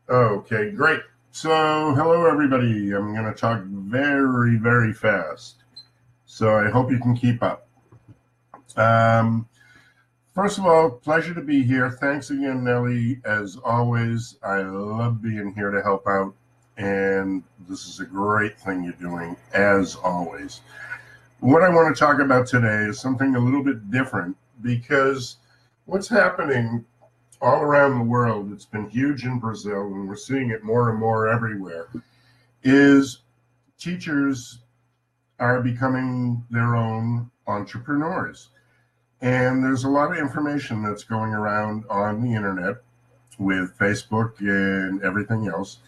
Okay, great. So, hello everybody. I'm going to talk very, very fast. So, I hope you can keep up. Um, First of all, pleasure to be here. Thanks again, Nellie. As always, I love being here to help out. And this is a great thing you're doing, as always. What I want to talk about today is something a little bit different because what's happening all around the world, it's been huge in Brazil, and we're seeing it more and more everywhere, is teachers are becoming their own entrepreneurs. And there's a lot of information that's going around on the internet with Facebook and everything else.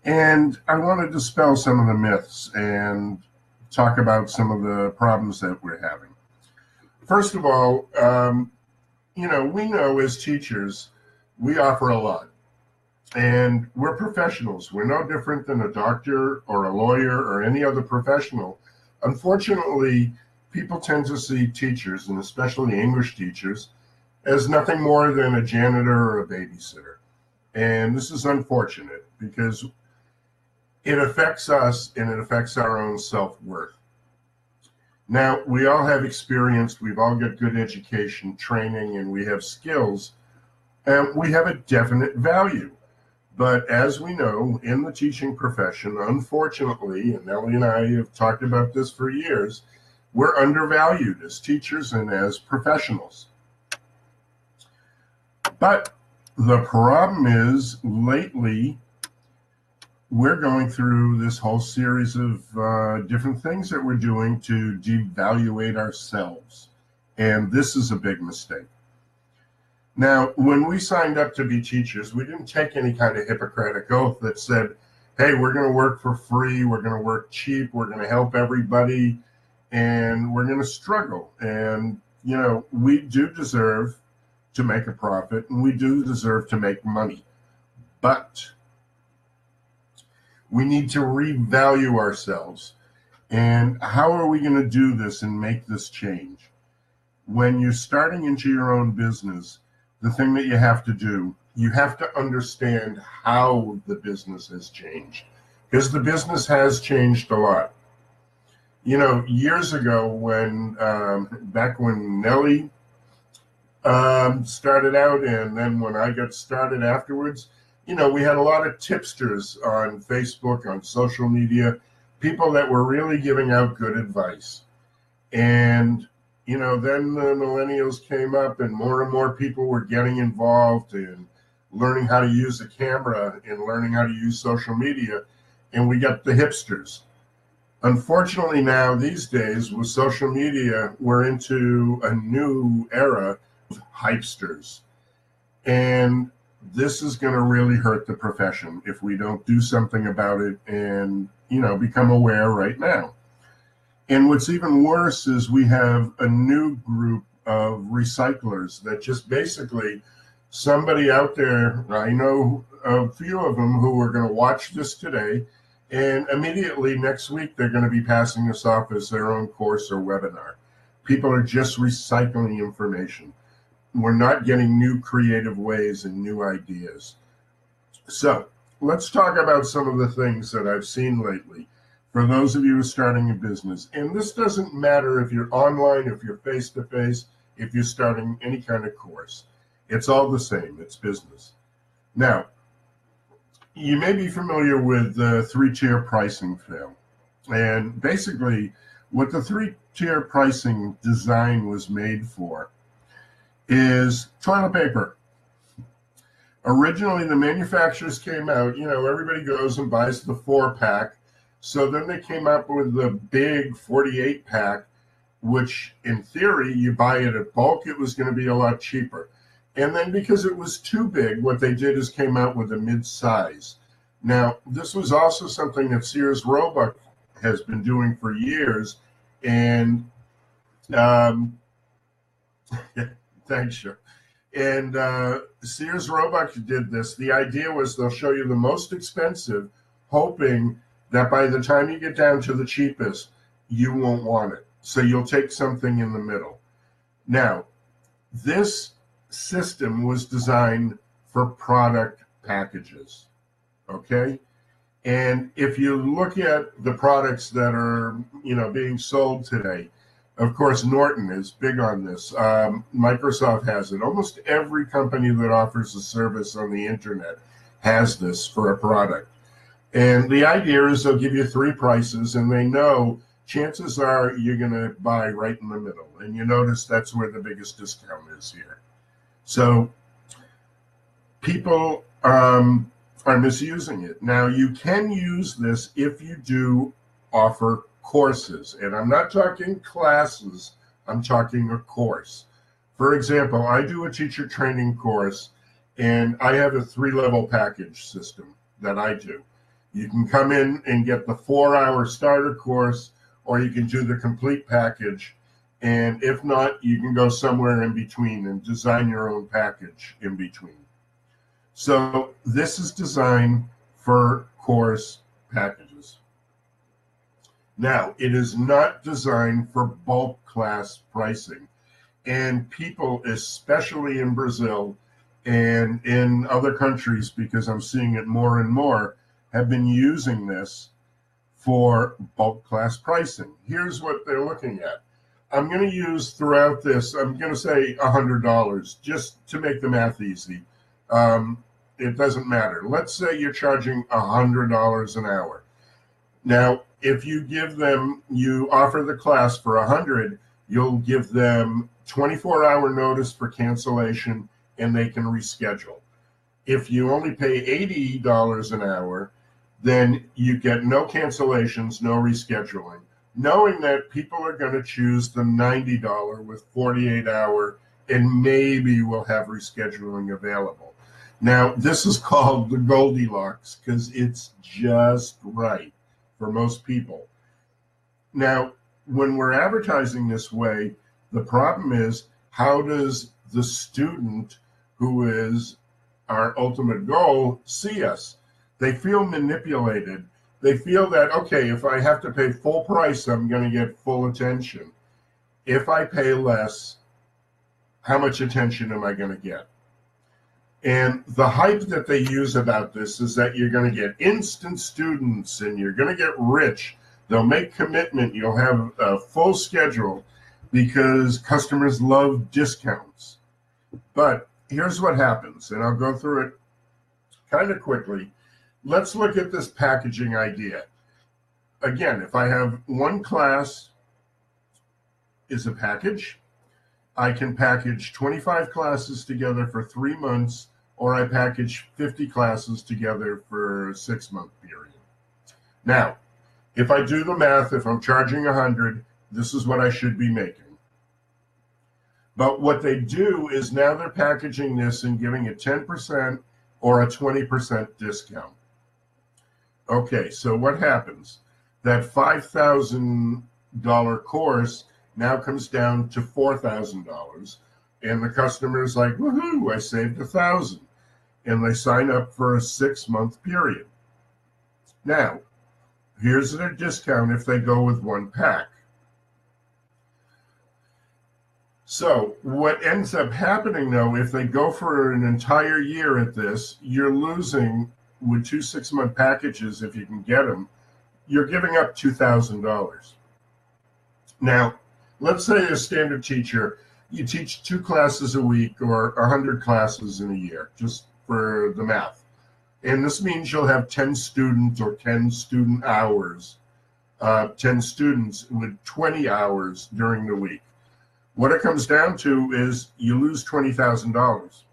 And I want to dispel some of the myths and talk about some of the problems that we're having. First of all, we know as teachers, we offer a lot. And we're professionals. We're no different than a doctor or a lawyer or any other professional. Unfortunately, people tend to see teachers, and especially English teachers, as nothing more than a janitor or a babysitter. And this is unfortunate because it affects us and it affects our own self-worth. Now, we all have experience, we've all got good education, training, and we have skills, and we have a definite value. But as we know, in the teaching profession, unfortunately, and Nellie and I have talked about this for years, we're undervalued as teachers and as professionals. But the problem is, lately, we're going through this whole series of different things that we're doing to devaluate ourselves. And this is a big mistake. Now, when we signed up to be teachers, we didn't take any kind of Hippocratic oath that said, hey, we're going to work for free, we're going to work cheap, we're going to help everybody, and we're going to struggle. And, we do deserve to make a profit, and we do deserve to make money. But we need to revalue ourselves. And how are we going to do this and make this change? When you're starting into your own business, the thing that you have to do, you have to understand how the business has changed, because the business has changed a lot. Years ago, back when Nellie started out, and then when I got started afterwards, we had a lot of tipsters on Facebook, on social media, people that were really giving out good advice. And then the millennials came up and more people were getting involved in learning how to use a camera and learning how to use social media. And we got the hipsters. Unfortunately, now these days with social media, we're into a new era of hypesters. And this is going to really hurt the profession if we don't do something about it and, become aware right now. And what's even worse is we have a new group of recyclers that just basically, somebody out there, I know a few of them who are going to watch this today, and immediately next week they're going to be passing this off as their own course or webinar. People are just recycling information. We're not getting new creative ways and new ideas. So let's talk about some of the things that I've seen lately. For those of you who are starting a business, and this doesn't matter if you're online, if you're face-to-face, if you're starting any kind of course. It's all the same. It's business. Now, you may be familiar with the three-tier pricing fail. And basically, what the three-tier pricing design was made for is toilet paper. Originally, the manufacturers came out, everybody goes and buys the 4-pack. So then they came up with the big 48-pack, which in theory, you buy it at bulk, it was going to be a lot cheaper. And then because it was too big, what they did is came out with a mid-size. Now, this was also something that Sears Roebuck has been doing for years. And thanks, sure. And Sears Roebuck did this. The idea was they'll show you the most expensive, hoping that by the time you get down to the cheapest, you won't want it. So you'll take something in the middle. Now, this system was designed for product packages. okay? And if you look at the products that are, being sold today, of course, Norton is big on this. Microsoft has it. Almost every company that offers a service on the internet has this for a product. And the idea is they'll give you 3 prices, and they know chances are you're going to buy right in the middle. And you notice that's where the biggest discount is here. So people are misusing it. Now, you can use this if you do offer courses. And I'm not talking classes, I'm talking a course. For example, I do a teacher training course, and I have a 3-level package system that I do. You can come in and get the 4-hour starter course, or you can do the complete package. And if not, you can go somewhere in between and design your own package in between. So this is designed for course packages. Now, it is not designed for bulk class pricing. And people, especially in Brazil and in other countries, because I'm seeing it more and more, have been using this for bulk class pricing. Here's what they're looking at. I'm going to use throughout this, I'm going to say $100 just to make the math easy. It doesn't matter. Let's say you're charging $100 an hour. Now, if you you offer the class for $100, you'll give them 24-hour notice for cancellation, and they can reschedule. If you only pay $80 an hour, then you get no cancellations, no rescheduling, knowing that people are going to choose the $90 with 48-hour, and maybe we'll have rescheduling available. Now, this is called the Goldilocks because it's just right for most people. Now, when we're advertising this way, the problem is, how does the student, who is our ultimate goal, see us? They feel manipulated. They feel that, okay, if I have to pay full price, I'm going to get full attention. If I pay less, how much attention am I going to get? And the hype that they use about this is that you're going to get instant students and you're going to get rich. They'll make commitment. You'll have a full schedule because customers love discounts. But here's what happens, and I'll go through it kind of quickly. Let's look at this packaging idea. Again, if I have one class is a package, I can package 25 classes together for 3 months, or I package 50 classes together for a 6-month period. Now, if I do the math, if I'm charging 100, this is what I should be making. But what they do is now they're packaging this and giving a 10% or a 20% discount. Okay, so what happens? That $5,000 course now comes down to $4,000, and the customer's like, woohoo, I saved $1,000, and they sign up for a 6-month period. Now, here's their discount if they go with one pack. So what ends up happening, though, if they go for an entire year at this, you're losing, with 2 6-month packages, if you can get them, you're giving up $2,000. Now, let's say a standard teacher, you teach 2 classes a week or 100 classes in a year, just for the math. And this means you'll have 10 students or 10 student hours, 10 students with 20 hours during the week. What it comes down to is you lose $20,000.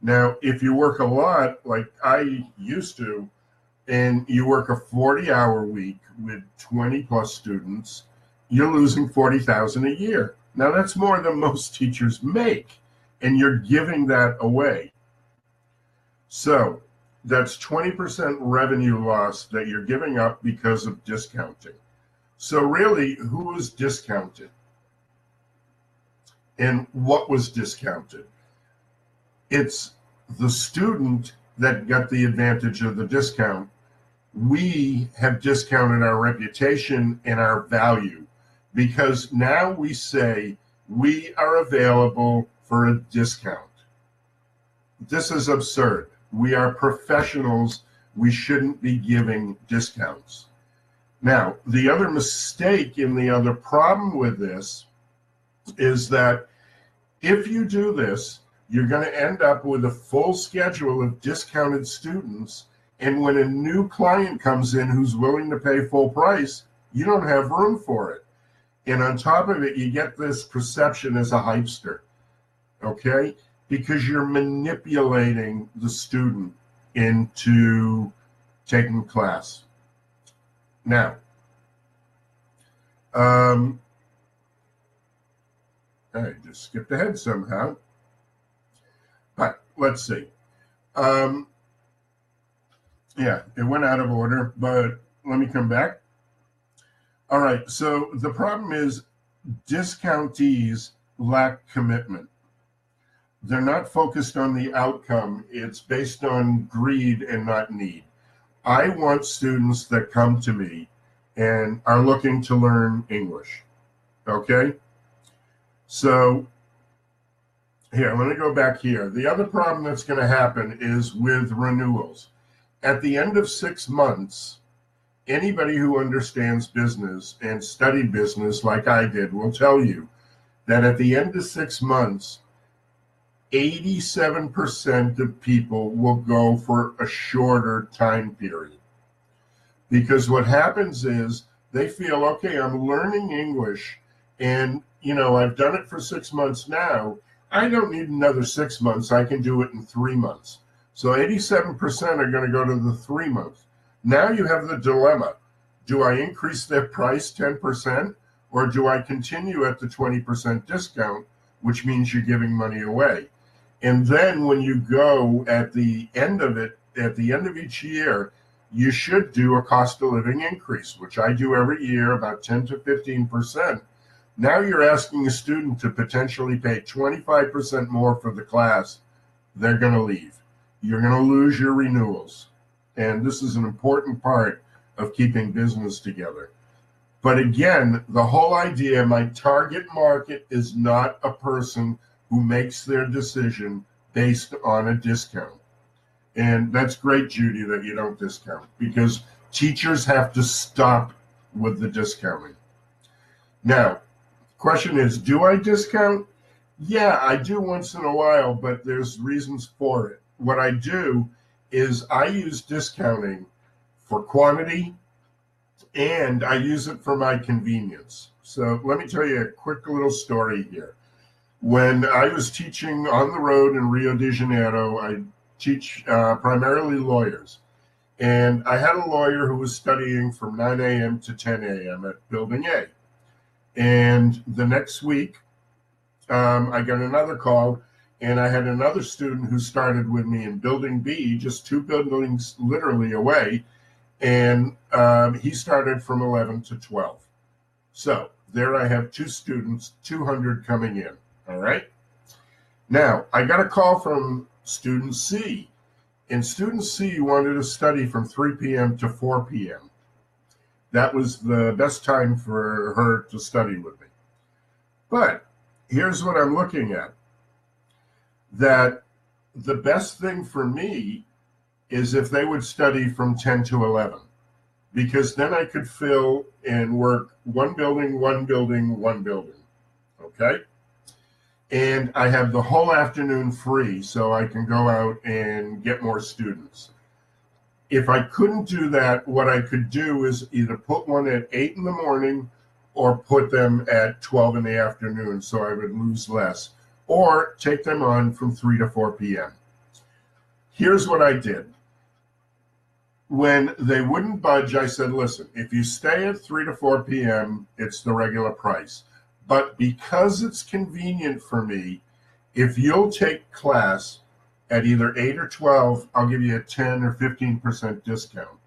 Now, if you work a lot, like I used to, and you work a 40-hour week with 20 plus students, you're losing $40,000 a year. Now, that's more than most teachers make, and you're giving that away. So that's 20% revenue loss that you're giving up because of discounting. So really, who was discounted? And what was discounted? It's the student that got the advantage of the discount. We have discounted our reputation and our value because now we say we are available for a discount. This is absurd. We are professionals. We shouldn't be giving discounts. Now, the other mistake and the other problem with this is that if you do this, you're going to end up with a full schedule of discounted students. And when a new client comes in who's willing to pay full price, you don't have room for it. And on top of it, you get this perception as a hypester, okay? Because you're manipulating the student into taking class. Now, I just skipped ahead somehow. But let's see. Yeah, it went out of order, but let me come back. All right, so the problem is discountees lack commitment. They're not focused on the outcome. It's based on greed and not need. I want students that come to me and are looking to learn English, okay? So here, let me go back here. The other problem that's going to happen is with renewals. At the end of 6 months, anybody who understands business and studied business like I did will tell you that at the end of 6 months, 87% of people will go for a shorter time period. Because what happens is they feel, okay, I'm learning English and, you know, I've done it for 6 months now. I don't need another 6 months. I can do it in 3 months. So 87% are going to go to the 3 months. Now you have the dilemma. Do I increase their price 10% or do I continue at the 20% discount, which means you're giving money away? And then when you go at the end of it, at the end of each year, you should do a cost of living increase, which I do every year, about 10 to 15%. Now you're asking a student to potentially pay 25% more for the class. They're going to leave. You're going to lose your renewals. And this is an important part of keeping business together. But again, the whole idea, my target market is not a person who makes their decision based on a discount. And that's great, Judy, that you don't discount, because teachers have to stop with the discounting. Now, question is, do I discount? Yeah, I do once in a while, but there's reasons for it. What I do is I use discounting for quantity, and I use it for my convenience. So let me tell you a quick little story here. When I was teaching on the road in Rio de Janeiro, I teach primarily lawyers. And I had a lawyer who was studying from 9 a.m. to 10 a.m. at Building A. And the next week, I got another call, and I had another student who started with me in Building B, just 2 buildings literally away. And he started from 11 to 12. So there I have 2 students, 200 coming in. All right. Now, I got a call from student C, and student C wanted to study from 3 p.m. to 4 p.m. That was the best time for her to study with me. But here's what I'm looking at. That the best thing for me is if they would study from 10 to 11, because then I could fill and work one building, okay? And I have the whole afternoon free, so I can go out and get more students. If I couldn't do that, what I could do is either put one at 8 in the morning or put them at 12 in the afternoon, so I would lose less, or take them on from 3 to 4 p.m. Here's what I did. When they wouldn't budge, I said, listen, if you stay at 3 to 4 p.m., it's the regular price. But because it's convenient for me, if you'll take class at either 8 or 12, I'll give you a 10 or 15% discount.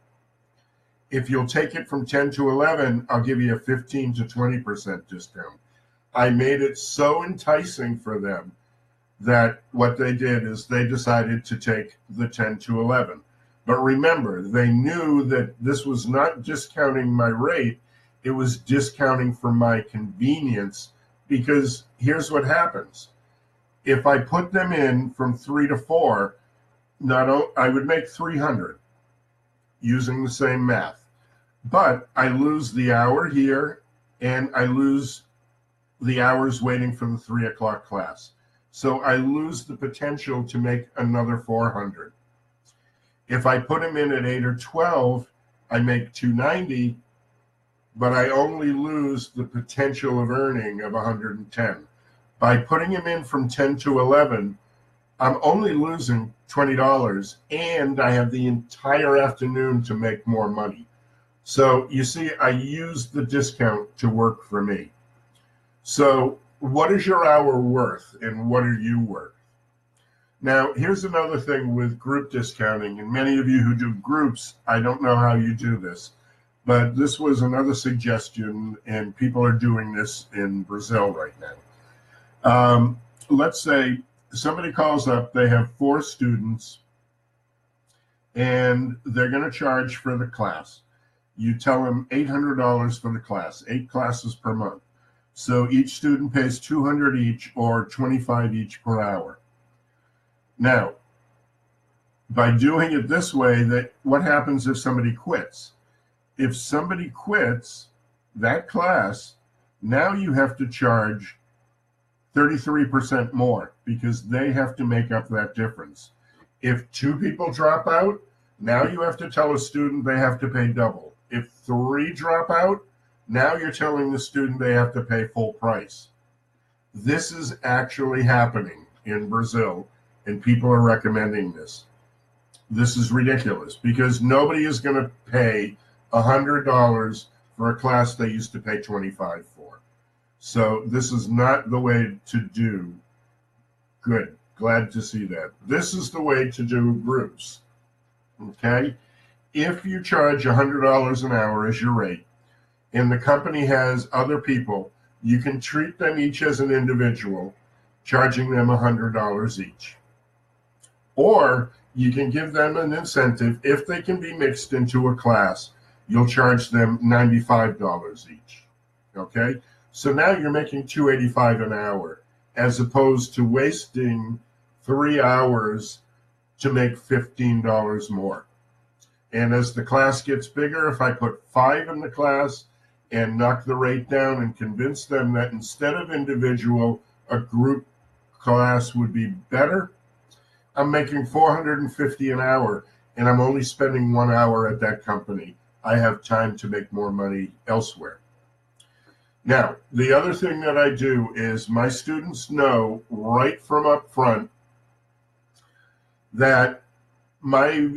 If you'll take it from 10 to 11, I'll give you a 15 to 20% discount. I made it so enticing for them that what they did is they decided to take the 10 to 11. But remember, they knew that this was not discounting my rate, it was discounting for my convenience, because here's what happens. If I put them in from 3 to 4, I would make 300 using the same math, but I lose the hour here and I lose the hours waiting for the 3 o'clock class. So I lose the potential to make another 400. If I put him in at 8 or 12, I make 290, but I only lose the potential of earning of 110. By putting him in from 10 to 11, I'm only losing $20, and I have the entire afternoon to make more money. So you see, I use the discount to work for me. So what is your hour worth, and what are you worth? Now, here's another thing with group discounting, and many of you who do groups, I don't know how you do this, but this was another suggestion, and people are doing this in Brazil right now. Let's say somebody calls up, they have 4 students, and they're going to charge for the class. You tell them $800 for the class, 8 classes per month. So each student pays $200 each, or $25 each per hour. Now, by doing it this way, what happens if somebody quits? If somebody quits that class, now you have to charge 33% more because they have to make up that difference. If 2 people drop out, now you have to tell a student they have to pay double. If 3 drop out, now you're telling the student they have to pay full price. This is actually happening in Brazil, and people are recommending this. This is ridiculous because nobody is going to pay $100 for a class they used to pay $25 for. So this is not the way to do. Good. Glad to see that. This is the way to do groups. Okay? If you charge $100 an hour as your rate, and the company has other people, you can treat them each as an individual, charging them $100 each. Or you can give them an incentive. If they can be mixed into a class, you'll charge them $95 each. Okay? So now you're making $285 an hour, as opposed to wasting 3 hours to make $15 more. And as the class gets bigger, if I put 5 in the class and knock the rate down and convince them that instead of individual, a group class would be better, I'm making $450 an hour, and I'm only spending 1 hour at that company. I have time to make more money elsewhere. Now, the other thing that I do is my students know right from up front that my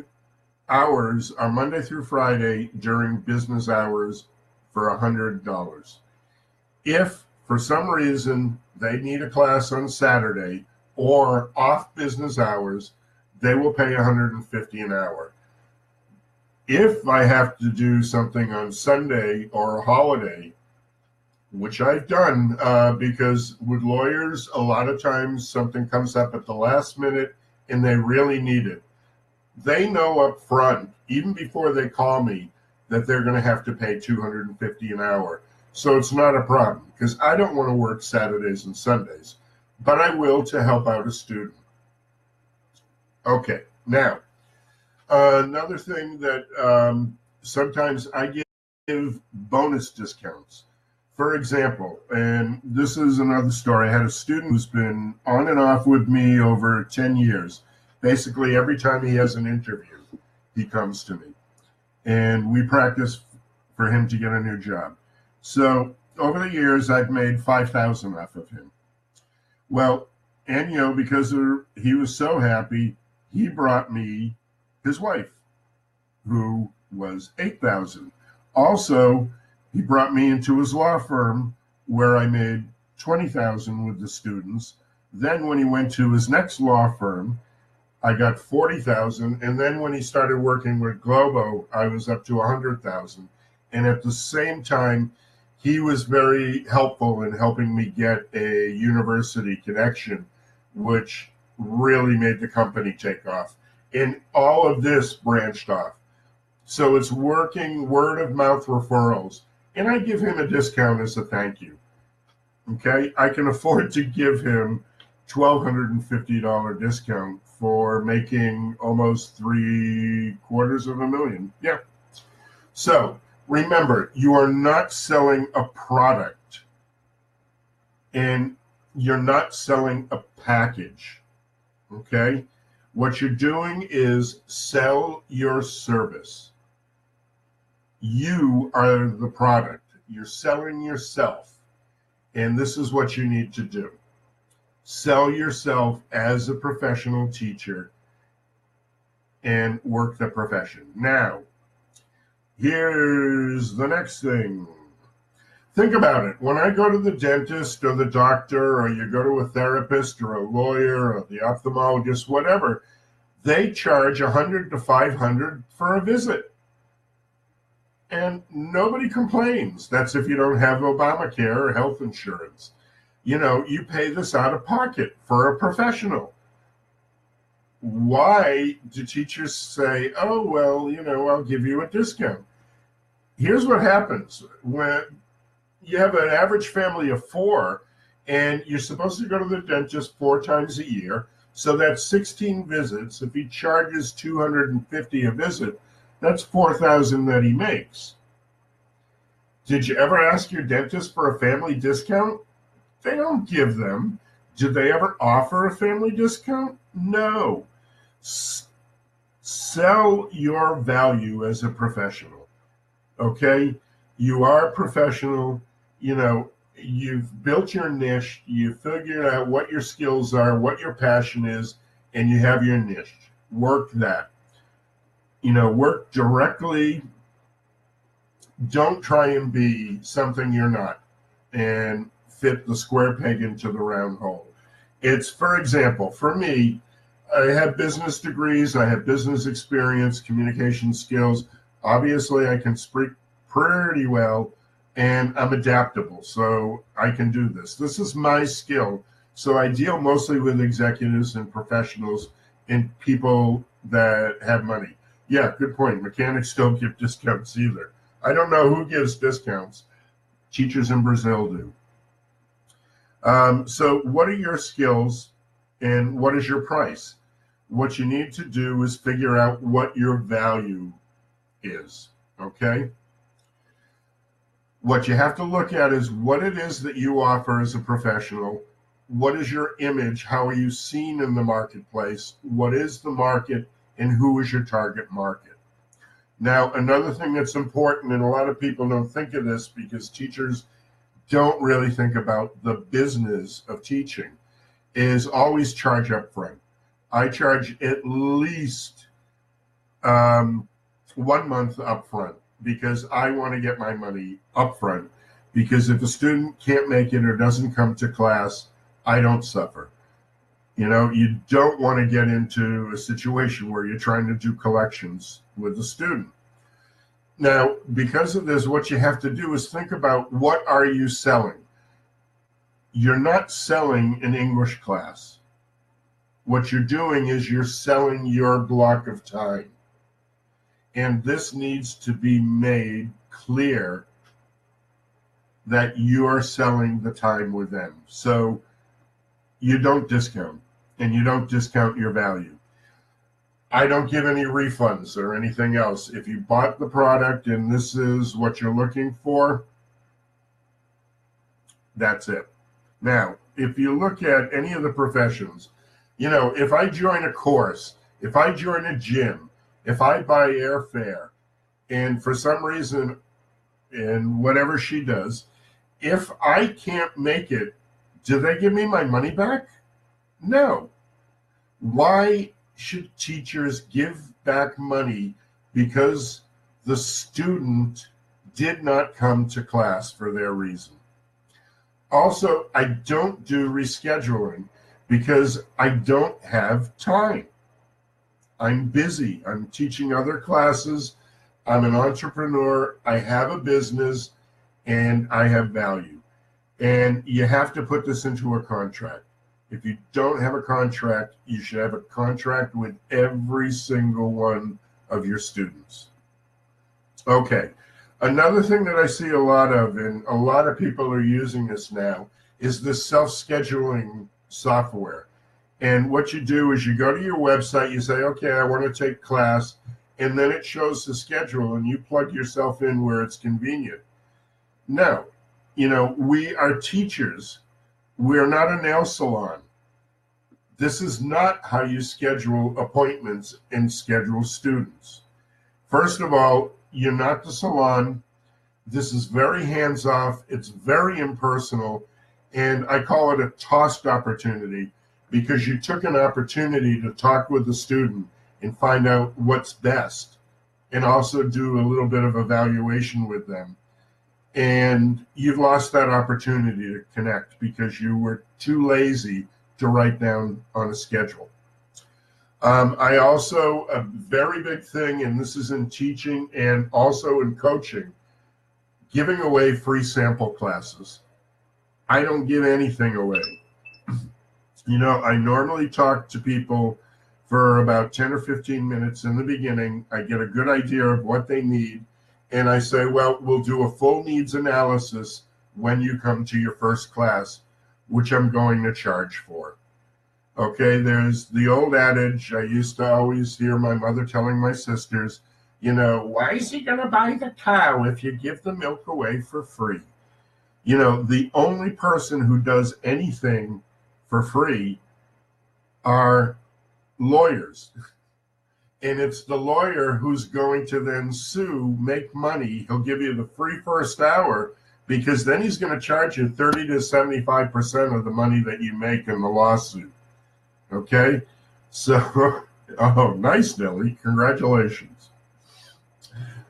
hours are Monday through Friday during business hours for $100. If for some reason they need a class on Saturday or off business hours, they will pay $150 an hour. If I have to do something on Sunday or a holiday, which I've done because with lawyers, a lot of times something comes up at the last minute and they really need it. They know up front, even before they call me, that they're going to have to pay $250 an hour. So it's not a problem because I don't want to work Saturdays and Sundays, but I will to help out a student. Okay, now, another thing that sometimes I give bonus discounts. For example, and this is another story, I had a student who's been on and off with me over 10 years. Basically, every time he has an interview, he comes to me. And we practice for him to get a new job. So over the years, I've made $5,000 off of him. Well, and because he was so happy, he brought me his wife, who was $8,000. Also, he brought me into his law firm where I made $20,000 with the students. Then when he went to his next law firm, I got $40,000. And then when he started working with Globo, I was up to $100,000. And at the same time, he was very helpful in helping me get a university connection, which really made the company take off. And all of this branched off. So it's working word of mouth referrals. And I give him a discount as a thank you. Okay, I can afford to give him $1,250 discount for making almost $750,000. Yeah. So remember, you are not selling a product and you're not selling a package. Okay? What you're doing is sell your service. You are the product. You're selling yourself. And this is what you need to do. Sell yourself as a professional teacher and work the profession. Now, here's the next thing. Think about it. When I go to the dentist or the doctor, or you go to a therapist or a lawyer or the ophthalmologist, whatever, they charge $100 to $500 for a visit. And nobody complains. That's if you don't have Obamacare or health insurance. You know, you pay this out of pocket for a professional. Why do teachers say, oh, well, you know, I'll give you a discount? Here's what happens. When you have an average family of 4 and you're supposed to go to the dentist 4 times a year, so that's 16 visits. If he charges $250 a visit, that's $4,000 that he makes. Did you ever ask your dentist for a family discount? They don't give them. Did they ever offer a family discount? No. Sell your value as a professional. Okay? You are a professional. You know, you've built your niche. You figured out what your skills are, what your passion is, and you have your niche. Work that. You know, work directly. Don't try and be something you're not and fit the square peg into the round hole. It's, for example, for me, I have business degrees, I have business experience, communication skills. Obviously, I can speak pretty well, and I'm adaptable, so I can do this. This is my skill. So I deal mostly with executives and professionals and people that have money. Yeah, good point. Mechanics don't give discounts either. I don't know who gives discounts. Teachers in Brazil do. So what are your skills and what is your price? What you need to do is figure out what your value is, okay? What you have to look at is what it is that you offer as a professional. What is your image? How are you seen in the marketplace? What is the market and who is your target market? Now, another thing that's important, and a lot of people don't think of this because teachers don't really think about the business of teaching, is always charge up front. I charge at least 1 month up front because I want to get my money up front, because if a student can't make it or doesn't come to class, I don't suffer. You know, you don't want to get into a situation where you're trying to do collections with the student. Now, because of this, what you have to do is think about what are you selling? You're not selling an English class. What you're doing is you're selling your block of time. And this needs to be made clear that you are selling the time with them. So you don't discount, and you don't discount your value. I don't give any refunds or anything else. If you bought the product and this is what you're looking for, that's it. Now, if you look at any of the professions, you know, if I join a course, if I join a gym, if I buy airfare, and for some reason, and whatever she does, if I can't make it, do they give me my money back? No. Why should teachers give back money because the student did not come to class for their reason? Also, I don't do rescheduling because I don't have time. I'm busy. I'm teaching other classes. I'm an entrepreneur. I have a business and I have value. And you have to put this into a contract. If you don't have a contract, you should have a contract with every single one of your students. Okay. Another thing that I see a lot of, and a lot of people are using this now, is this self-scheduling software. And what you do is you go to your website, you say, okay, I want to take class, and then it shows the schedule, and you plug yourself in where it's convenient. No, we are teachers. We're not a nail salon. This is not how you schedule appointments and schedule students. First of all, you're not the salon. This is very hands-off. It's very impersonal. And I call it a tossed opportunity, because you took an opportunity to talk with the student and find out what's best, and also do a little bit of evaluation with them. And you've lost that opportunity to connect because you were too lazy to write down on a schedule. I also, a very big thing, and this is in teaching and also in coaching, giving away free sample classes. I don't give anything away. I normally talk to people for about 10 or 15 minutes in the beginning. I get a good idea of what they need. And I say, well, we'll do a full needs analysis when you come to your first class, which I'm going to charge for. Okay, there's the old adage I used to always hear my mother telling my sisters, why is he going to buy the cow if you give the milk away for free? The only person who does anything for free are lawyers. And it's the lawyer who's going to then sue, make money. He'll give you the free first hour, because then he's going to charge you 30 to 75% of the money that you make in the lawsuit. Okay? So, oh, nice, Nellie. Congratulations.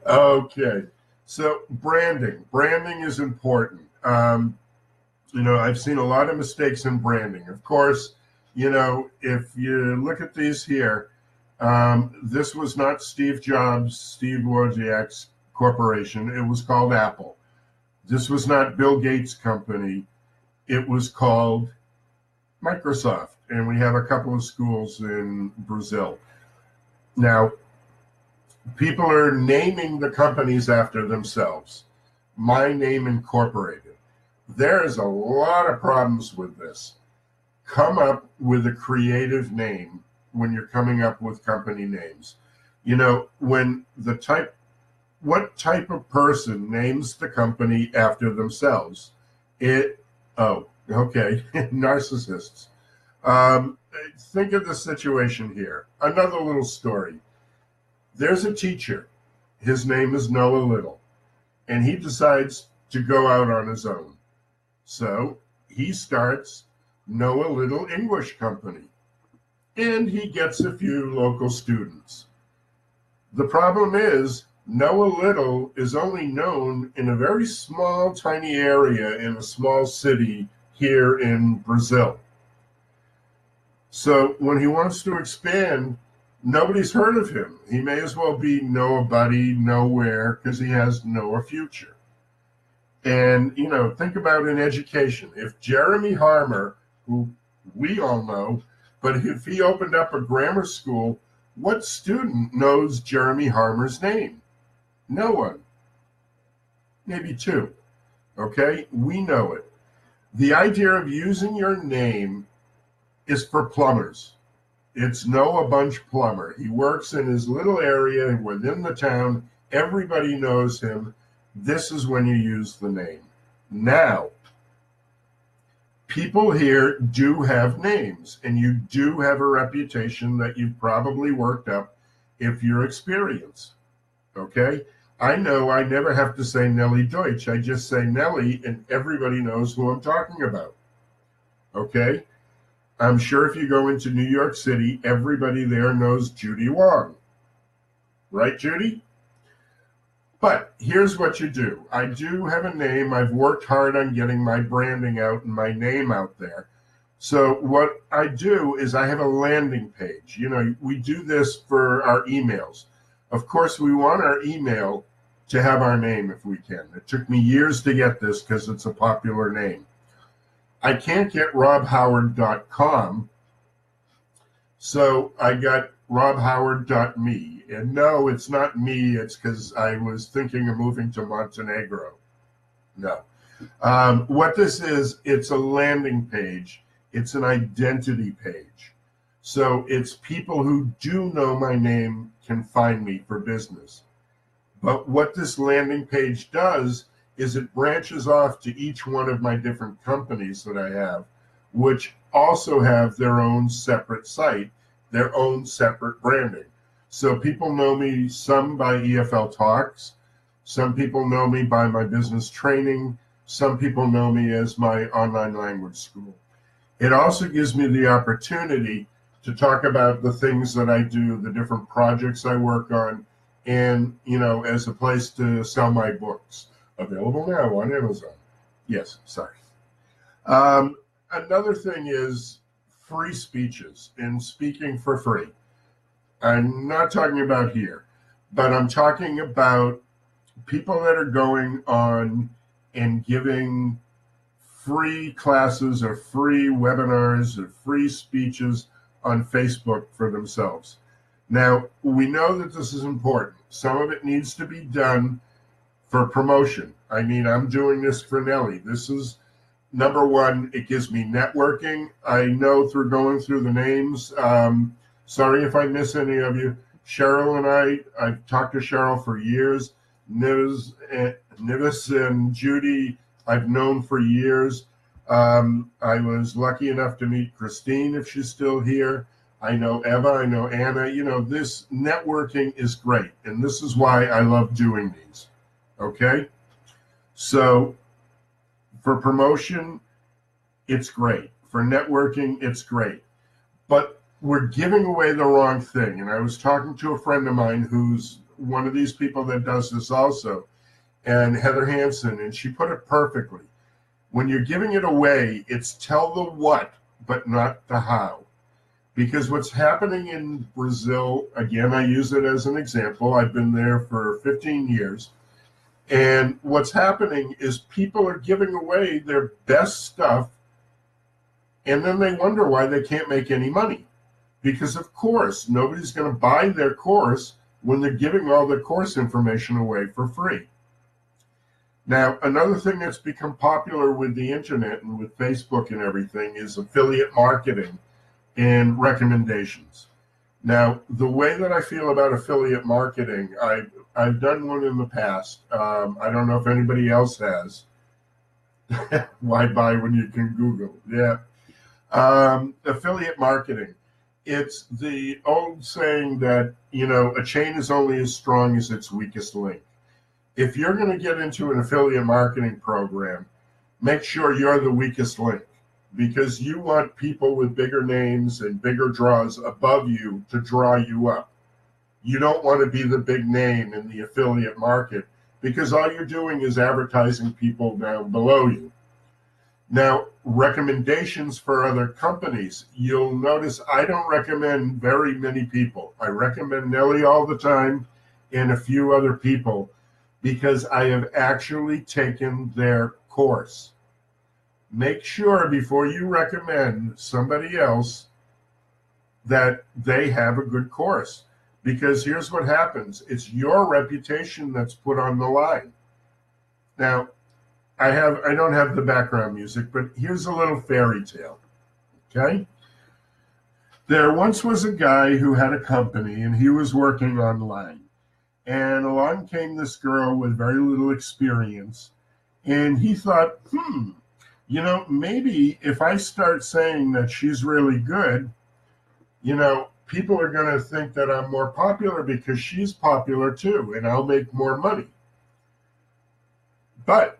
Okay. So branding. Branding is important. I've seen a lot of mistakes in branding. Of course, if you look at these here, this was not Steve Jobs, Steve Wozniak's corporation. It was called Apple. This was not Bill Gates' company. It was called Microsoft. And we have a couple of schools in Brazil. Now, people are naming the companies after themselves. My Name Incorporated. There's a lot of problems with this. Come up with a creative name when you're coming up with company names. What type of person names the company after themselves? Narcissists. Think of the situation here. Another little story. There's a teacher. His name is Noah Little, and he decides to go out on his own. So he starts Noah Little English Company, and he gets a few local students. The problem is, Noah Little is only known in a very small, tiny area in a small city here in Brazil. So when he wants to expand, nobody's heard of him. He may as well be nobody, nowhere, because he has no future. And, think about in education. If Jeremy Harmer, who we all know, but if he opened up a grammar school, what student knows Jeremy Harmer's name? No one. Maybe two. Okay? We know it. The idea of using your name is for plumbers. It's Noah Bunch Plumber. He works in his little area within the town. Everybody knows him. This is when you use the name. Now, people here do have names, and you do have a reputation that you've probably worked up if you're experienced. Okay? I know I never have to say Nellie Deutsch. I just say Nellie, and everybody knows who I'm talking about. Okay? I'm sure if you go into New York City, everybody there knows Judy Wong. Right, Judy? But here's what you do. I do have a name. I've worked hard on getting my branding out and my name out there. So what I do is I have a landing page. We do this for our emails. Of course, we want our email to have our name if we can. It took me years to get this because it's a popular name. I can't get robhoward.com, so I got robhoward.me. And no, it's not me. It's because I was thinking of moving to Montenegro. No. What this is, it's a landing page. It's an identity page. So it's people who do know my name can find me for business. But what this landing page does is it branches off to each one of my different companies that I have, which also have their own separate site, their own separate branding. So people know me, some by EFL Talks, some people know me by my business training, some people know me as my online language school. It also gives me the opportunity to talk about the things that I do, the different projects I work on, and, as a place to sell my books. Available now on Amazon. Yes, sorry. Another thing is free speeches and speaking for free. I'm not talking about here, but I'm talking about people that are going on and giving free classes or free webinars or free speeches on Facebook for themselves. Now, we know that this is important. Some of it needs to be done for promotion. I mean, I'm doing this for Nellie. This is, number one, it gives me networking. I know through going through the names, sorry if I miss any of you. Cheryl and I've talked to Cheryl for years. Nivis and Judy, I've known for years. I was lucky enough to meet Christine, if she's still here. I know Eva, I know Anna. This networking is great, and this is why I love doing these. Okay? So for promotion, it's great. For networking, it's great. But we're giving away the wrong thing. And I was talking to a friend of mine who's one of these people that does this also, and Heather Hansen, and she put it perfectly. When you're giving it away, it's tell the what, but not the how. Because what's happening in Brazil, again, I use it as an example. I've been there for 15 years. And what's happening is people are giving away their best stuff, and then they wonder why they can't make any money. Because, of course, nobody's going to buy their course when they're giving all their course information away for free. Now, another thing that's become popular with the internet and with Facebook and everything is affiliate marketing and recommendations. Now, the way that I feel about affiliate marketing, I've done one in the past. I don't know if anybody else has. Why buy when you can Google? Yeah. Affiliate marketing. It's the old saying that, a chain is only as strong as its weakest link. If you're going to get into an affiliate marketing program, make sure you're the weakest link, because you want people with bigger names and bigger draws above you to draw you up. You don't want to be the big name in the affiliate market, because all you're doing is advertising people down below you. Now, recommendations for other companies. You'll notice I don't recommend very many people. I recommend Nellie all the time and a few other people, because I have actually taken their course. Make sure before you recommend somebody else that they have a good course, because here's what happens. It's your reputation that's put on the line. Now, I don't have the background music, but here's a little fairy tale, okay? There once was a guy who had a company, and he was working online. And along came this girl with very little experience, and he thought, maybe if I start saying that she's really good, people are going to think that I'm more popular because she's popular too, and I'll make more money. But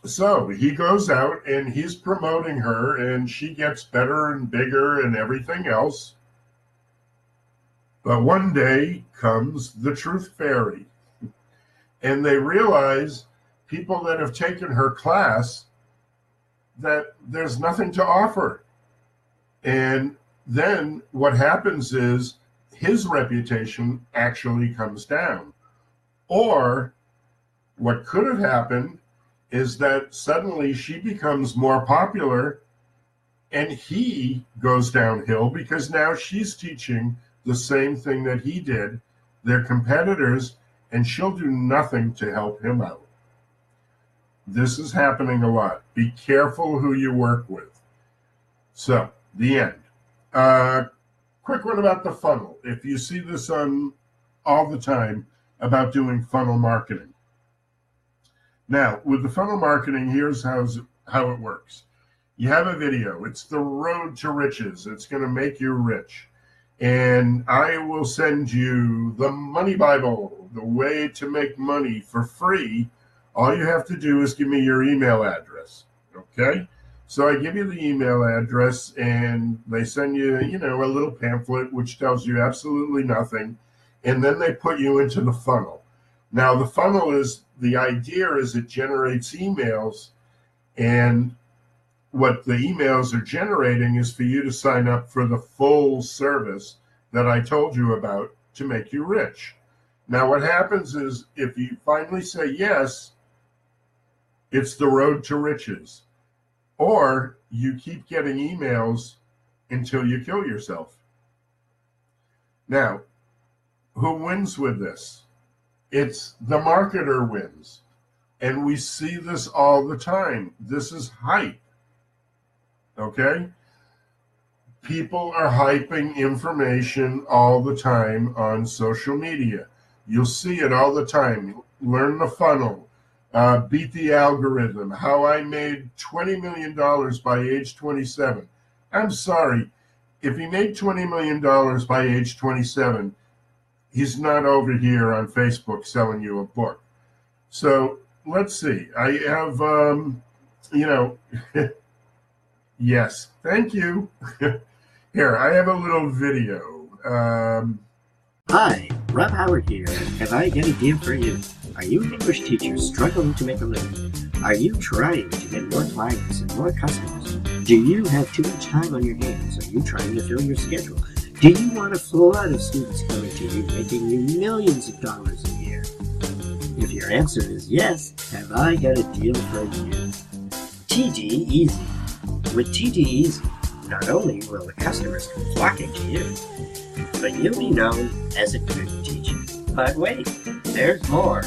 so he goes out and he's promoting her, and she gets better and bigger and everything else. But one day comes the truth fairy, and they realize, people that have taken her class, that there's nothing to offer. And then what happens is his reputation actually comes down. Or what could have happened is that suddenly she becomes more popular and he goes downhill, because now she's teaching the same thing that he did. They're competitors, and she'll do nothing to help him out. This is happening a lot. Be careful who you work with. So, the end. quick one about the funnel. If you see this on all the time about doing funnel marketing. Now, with the funnel marketing, here's how it works. You have a video. It's the road to riches. It's going to make you rich. And I will send you the Money Bible, the way to make money for free. All you have to do is give me your email address. Okay? So I give you the email address, and they send you, a little pamphlet which tells you absolutely nothing. And then they put you into the funnel. Now, the funnel the idea is it generates emails, and what the emails are generating is for you to sign up for the full service that I told you about to make you rich. Now, what happens is if you finally say yes, it's the road to riches. Or you keep getting emails until you kill yourself. Now, who wins with this? It's the marketer wins. And we see this all the time. This is hype. Okay? People are hyping information all the time on social media. You'll see it all the time. Learn the funnel. Beat the algorithm. How I made $20 million by age 27. I'm sorry. If he made $20 million by age 27, he's not over here on Facebook selling you a book. So let's see. I have, yes, thank you. Here, I have a little video. Hi, Rob Howard here. Have I got a deal for you? Are you an English teacher struggling to make a living? Are you trying to get more clients and more customers? Do you have too much time on your hands? Are you trying to fill your schedule? Do you want a flood of students coming to you, making you millions of dollars a year? If your answer is yes, have I got a deal for you? TD Easy. With TD Easy, not only will the customers come flocking to you, but you'll be known as a good teacher. But wait, there's more.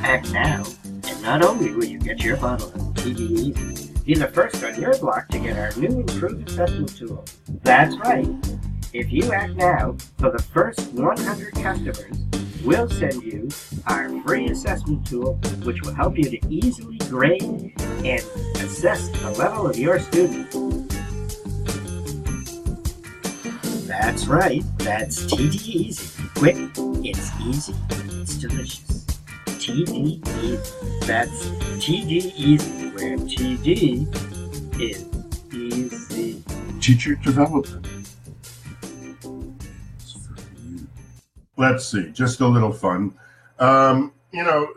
Act now, and not only will you get your bottle of TD Easy, be the first on your block to get our new improved assessment tool. That's right. If you act now, for the first 100 customers, we'll send you our free assessment tool, which will help you to easily grade and assess the level of your student. That's right, that's TD Easy. Quick, it's easy, it's delicious. TD Easy. That's TD Easy, where TD is easy. Teacher development. Let's see, just a little fun.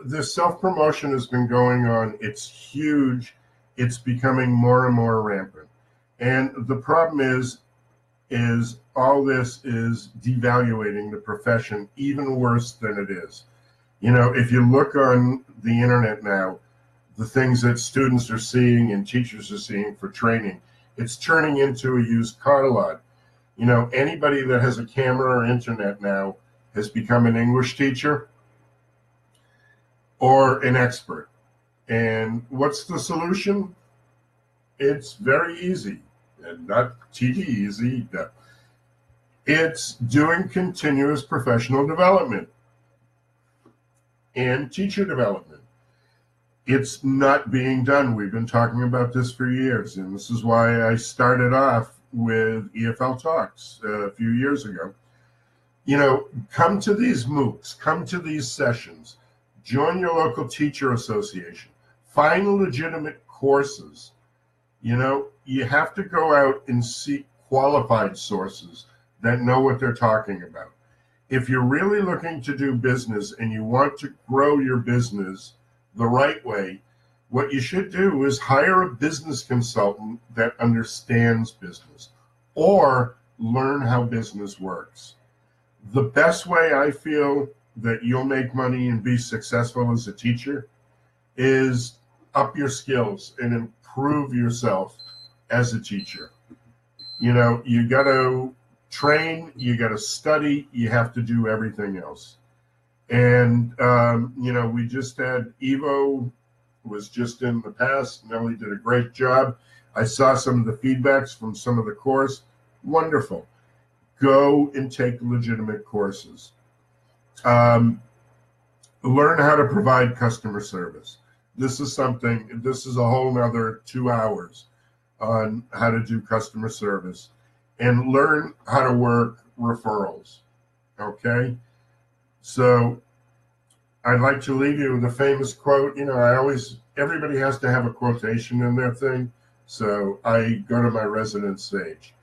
This self-promotion has been going on. It's huge. It's becoming more and more rampant. And the problem is all this is devaluating the profession even worse than it is. If you look on the internet now, the things that students are seeing and teachers are seeing for training, it's turning into a used car lot. Anybody that has a camera or internet now has become an English teacher or an expert. And what's the solution? It's very easy, and not TD easy. No. It's doing continuous professional development and teacher development. It's not being done. We've been talking about this for years, and this is why I started off with EFL Talks a few years ago. Come to these MOOCs, come to these sessions, join your local teacher association, find legitimate courses. You have to go out and seek qualified sources that know what they're talking about. If you're really looking to do business and you want to grow your business the right way, what you should do is hire a business consultant that understands business or learn how business works. The best way I feel that you'll make money and be successful as a teacher is up your skills and improve yourself as a teacher. You got to train, you got to study, you have to do everything else. And, we just had Evo, was just in the past. Nellie did a great job. I saw some of the feedbacks from some of the course. Wonderful. go and take legitimate courses. Learn how to provide customer service. This is a whole nother 2 hours on how to do customer service, and learn how to work referrals. Okay? So I'd like to leave you with a famous quote. Everybody has to have a quotation in their thing. So I go to my resident sage.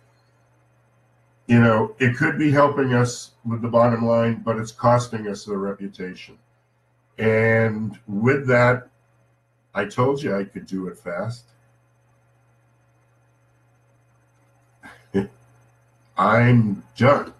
It could be helping us with the bottom line, but it's costing us the reputation. And with that, I told you I could do it fast. I'm done.